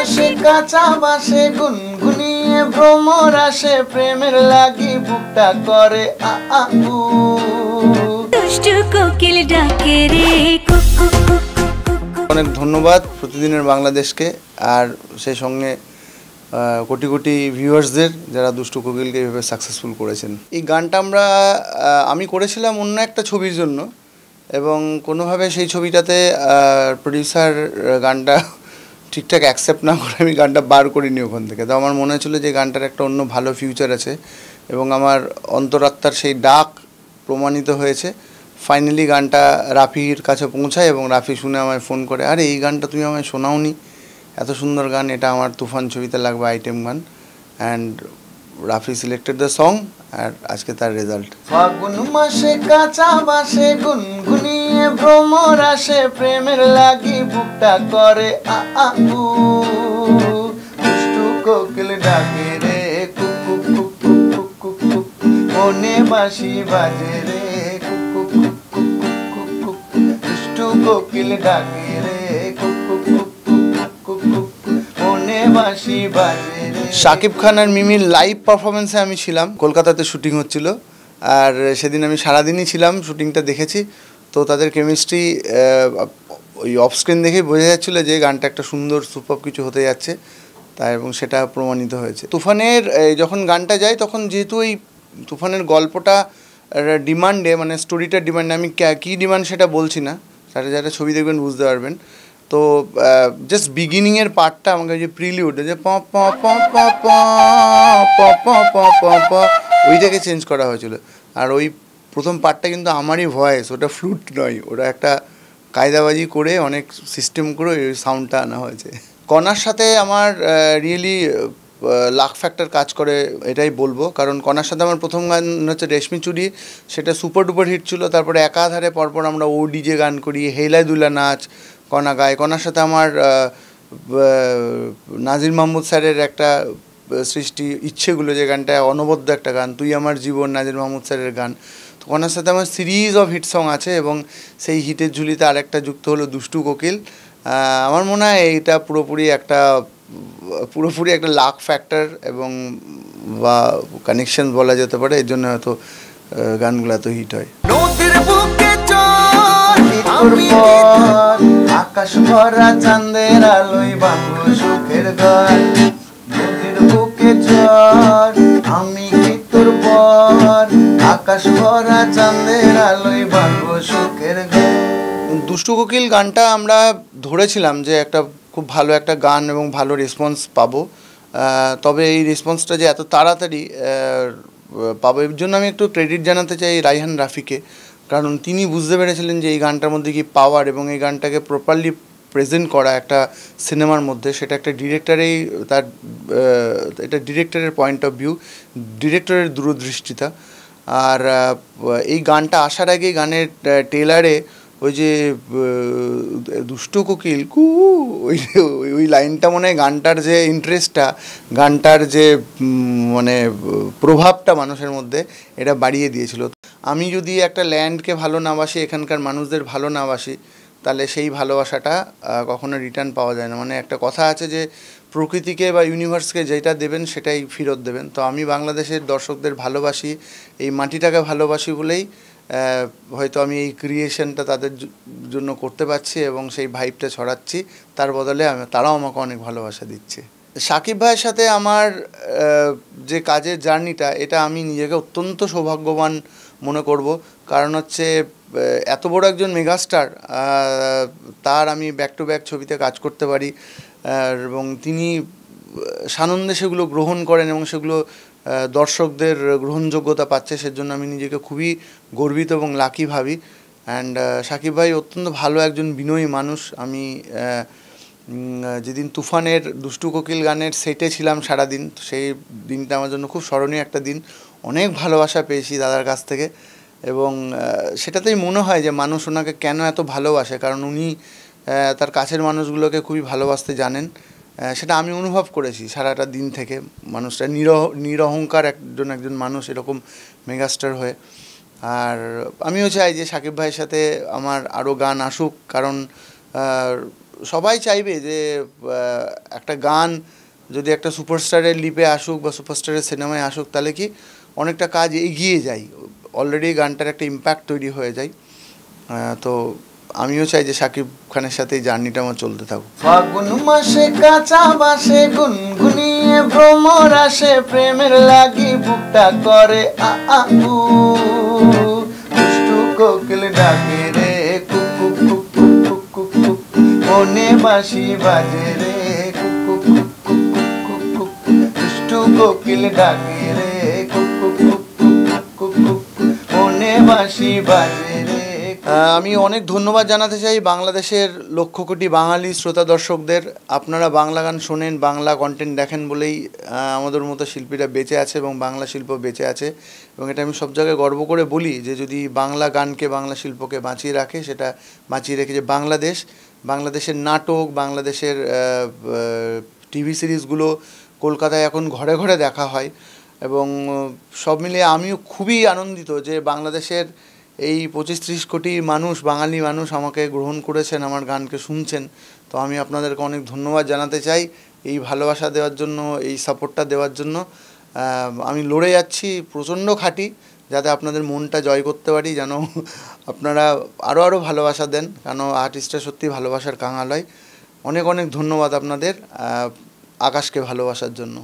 মাসে কাঁচা বাসে গুনগুনিয়ে ভ্রমর আসে প্রেমের লাগি বুকটা করে আ আ উ দুষ্টু কোকিল ডাকে রে কুকু কুকু। অনেক ধন্যবাদ প্রতিদিনের বাংলাদেশকে আর সেই সঙ্গে কোটি কোটি ভিউয়ার্সদের যারা দুষ্টু কোকিলকে এভাবে সাকসেসফুল করেছেন। এই গানটা আমি করেছিলাম অন্য একটা ছবির জন্য এবং কোনোভাবে সেই ছবিটাতে প্রডিউসার গানটা ঠিকঠাক অ্যাকসেপ্ট না করে আমি গানটা বার করিনি ওখান থেকে। তো আমার মনে হচ্ছিলো যে গানটার একটা অন্য ভালো ফিউচার আছে এবং আমার অন্তরাত্মার সেই ডাক প্রমাণিত হয়েছে। ফাইনালি গানটা রাফির কাছে পৌঁছায় এবং রাফি শুনে আমায় ফোন করে, আরে এই গানটা তুমি আমায় শোনাওনি, এত সুন্দর গান, এটা আমার তুফান ছবিতে লাগবে আইটেম গান। And Rafi selected the song আর আজকে তার রেজাল্ট। ফাগুন মাসে কাঁচা বাসে গুনগুনিয়ে ভ্রমর আসে প্রেমের লাগি বুকটা করে আ আ উ দুষ্টু কোকিল ডাকে রে কুকু কুকু কুকু কুকু মনে বাঁশি বাজে রে কুকু কুকু কুকু দুষ্টু কোকিল ডাকে রে কুকু কুকু কুকু মনে বাঁশি বাজে। শাকিব খান আর মিমির লাইভ পারফরমেন্সে আমি ছিলাম, কলকাতাতে শুটিং হচ্ছিল আর সেদিন আমি সারাদিনই ছিলাম, শুটিংটা দেখেছি। তো তাদের কেমিস্ট্রি ওই অফ স্ক্রিন দেখেই বোঝা যাচ্ছিলো যে গানটা একটা সুন্দর সুপার কিছু হতে যাচ্ছে তাই, এবং সেটা প্রমাণিত হয়েছে। তুফানের যখন গানটা যায় তখন যেহেতু এই তুফানের গল্পটা ডিমান্ডে, মানে স্টোরিটা ডিমান্ডে, আমি কী ডিমান্ড সেটা বলছি না, সেটা যারা ছবি দেখবেন বুঝতে পারবেন। তো জাস্ট বিগিনিংয়ের পার্টটা আমাকে যে প্রিলিউড যে প প প প প প প প প প ওইটাকে চেঞ্জ করা হয়েছিল। আর ওই প্রথম পার্টটা কিন্তু আমারই ভয়েস, ওটা ফ্লুট নয়, ওটা একটা কায়দাবাজি করে অনেক সিস্টেম করে ওই সাউন্ডটা আনা হয়েছে। কণার সাথে আমার রিয়েলি লাক ফ্যাক্টর কাজ করে এটাই বলবো, কারণ কণার সাথে আমার প্রথম গান হচ্ছে রেশমি চুড়ি, সেটা সুপার ডুপার হিট ছিল। তারপরে একাধারে পরপর আমরা ও ডিজে গান করি, হেলাই দুলা নাচ কণা গায়। কণার সাথে আমার নাজির মাহমুদ স্যারের একটা সৃষ্টি ইচ্ছেগুলো, যে গানটা অনবদ্য একটা গান, তুই আমার জীবন, নাজির মাহমুদ স্যারের গান। তো কণার সাথে আমার সিরিজ অফ হিট সং আছে এবং সেই হিটের ঝুলিতে আরেকটা যুক্ত হলো দুষ্টু কোকিল। আমার মনে হয় এইটা পুরোপুরি একটা লাক ফ্যাক্টর এবং বা কানেকশন বলা যেতে পারে, এর জন্য হয়তো গানগুলো এত হিট হয়। আকাশ ভরা চাঁদের আলোয় বাঁধবো সুখের ঘর, নদীর বুকে ঝড় আমি কি তোর পর, আকাশ ভরা চাঁদের আলোয় বাঁধবো সুখের ঘর। দুষ্টু কোকিল গানটা আমরা ধরেছিলাম যে একটা খুব ভালো একটা গান এবং ভালো রেসপন্স পাবো, তবে এই রেসপন্সটা যে এত তাড়াতাড়ি পাবো এর জন্য আমি একটু ক্রেডিট জানাতে চাই রাইহান রাফিকে, কারণ তিনি বুঝতে পেরেছিলেন যে এই গানটার মধ্যে কি পাওয়ার এবং এই গানটাকে প্রপারলি প্রেজেন্ট করা একটা সিনেমার মধ্যে, সেটা একটা ডিরেক্টরেই তার এটা ডিরেক্টরের পয়েন্ট অফ ভিউ, ডিরেক্টরের দূরদৃষ্টিতা। আর এই গানটা আসার আগে গানের ট্রেলারে ওই যে দুষ্টু কোকিল কু ওই লাইনটা মনে হয় গানটার যে ইন্টারেস্টটা, গানটার যে মানে প্রভাবটা মানুষের মধ্যে এটা বাড়িয়ে দিয়েছিল। আমি যদি একটা ল্যান্ডকে ভালো না বাসি, এখানকার মানুষদের ভালো না বাসি, তাহলে সেই ভালোবাসাটা কখনো রিটার্ন পাওয়া যায় না। মানে একটা কথা আছে যে প্রকৃতিকে বা ইউনিভার্সকে যেটা দেবেন সেটাই ফেরত দেবেন। তো আমি বাংলাদেশের দর্শকদের ভালোবাসি, এই মাটিটাকে ভালোবাসি বলেই হয়তো আমি এই ক্রিয়েশনটা তাদের জন্য করতে পারছি এবং সেই ভাইবটা ছড়াচ্ছি, তার বদলে তারাও আমাকে অনেক ভালোবাসা দিচ্ছে। শাকিব ভাইয়ের সাথে আমার যে কাজের জার্নিটা, এটা আমি নিজেকে অত্যন্ত সৌভাগ্যবান মনে করব, কারণ হচ্ছে এত বড় একজন মেগাস্টার, তার আমি ব্যাক টু ব্যাক ছবিতে কাজ করতে পারি এবং তিনি সানন্দে সেগুলো গ্রহণ করেন এবং সেগুলো দর্শকদের গ্রহণযোগ্যতা পাচ্ছে, সেজন্য আমি নিজেকে খুবই গর্বিত এবং লাকি ভাবি। অ্যান্ড শাকিব ভাই অত্যন্ত ভালো একজন বিনয়ী মানুষ। আমি যেদিন তুফানের দুষ্টু কোকিল গানের সেটে ছিলাম সারাদিন, সেই দিনটা আমার জন্য খুব স্মরণীয় একটা দিন, অনেক ভালোবাসা পেয়েছি দাদার কাছ থেকে এবং সেটাতেই মনে হয় যে মানুষ ওনাকে কেন এত ভালোবাসে, কারণ উনি তার কাছের মানুষগুলোকে খুবই ভালোবাসতে জানেন। সেটা আমি অনুভব করেছি সারাটা দিন থেকে। মানুষটা নিরহংকার একজন মানুষ এরকম মেগাস্টার হয়ে। আর আমিও চাই যে শাকিব ভাইয়ের সাথে আমার আরও গান আসুক, কারণ সবাই চাইবে যে একটা গান যদি একটা সুপারস্টারের লিপে আসুক বা সুপারস্টারের সিনেমায় আসুক, তাহলে কি অনেকটা কাজ এগিয়ে যায়, অলরেডি গানটার একটা ইম্প্যাক্ট তৈরি হয়ে যায়। তো আমিও চাই যে শাকিব খানের সাথে এই জার্নিটা আমার চলতে থাকুক। ফাগুন মাসে কাঁচা বাসে গুনগুনিয়ে ভ্রমর আসে, প্রেমের লাগি বুকটা করে আ আ উ, দুষ্টু কোকিল ডাকে রে cook cook cook cook cook cook, মনে বাঁশি বাজে রে cook cook cook cook cook cook, দুষ্টু কোকিল ডাকে রে cook cook cook cook cook cook, মনে বাঁশি বাজে রে। আমি অনেক ধন্যবাদ জানাতে চাই বাংলাদেশের লক্ষ কোটি বাঙালি শ্রোতা দর্শকদের। আপনারা বাংলা গান শোনেন, বাংলা কন্টেন্ট দেখেন বলেই আমাদের মতো শিল্পীরা বেঁচে আছে এবং বাংলা শিল্প বেঁচে আছে। এবং এটা আমি সব জায়গায় গর্ব করে বলি যে যদি বাংলা গানকে, বাংলা শিল্পকে বাঁচিয়ে রাখে, সেটা বাঁচিয়ে রেখেছে বাংলাদেশ। বাংলাদেশের নাটক, বাংলাদেশের টিভি সিরিজগুলো কলকাতায় এখন ঘরে ঘরে দেখা হয়। এবং সব মিলিয়ে আমিও খুবই আনন্দিত যে বাংলাদেশের এই 25-30 কোটি মানুষ, বাঙালি মানুষ আমাকে গ্রহণ করেছেন, আমার গানকে শুনছেন। তো আমি আপনাদেরকে অনেক ধন্যবাদ জানাতে চাই এই ভালোবাসা দেওয়ার জন্য, এই সাপোর্টটা দেওয়ার জন্য। আমি লড়ে যাচ্ছি, প্রচণ্ড খাটি, যাতে আপনাদের মনটা জয় করতে পারি, যেন আপনারা আরও ভালোবাসা দেন, কেন আর্টিস্টরা সত্যি ভালোবাসার কাঙাল হয়। অনেক অনেক ধন্যবাদ আপনাদের আকাশকে ভালোবাসার জন্য।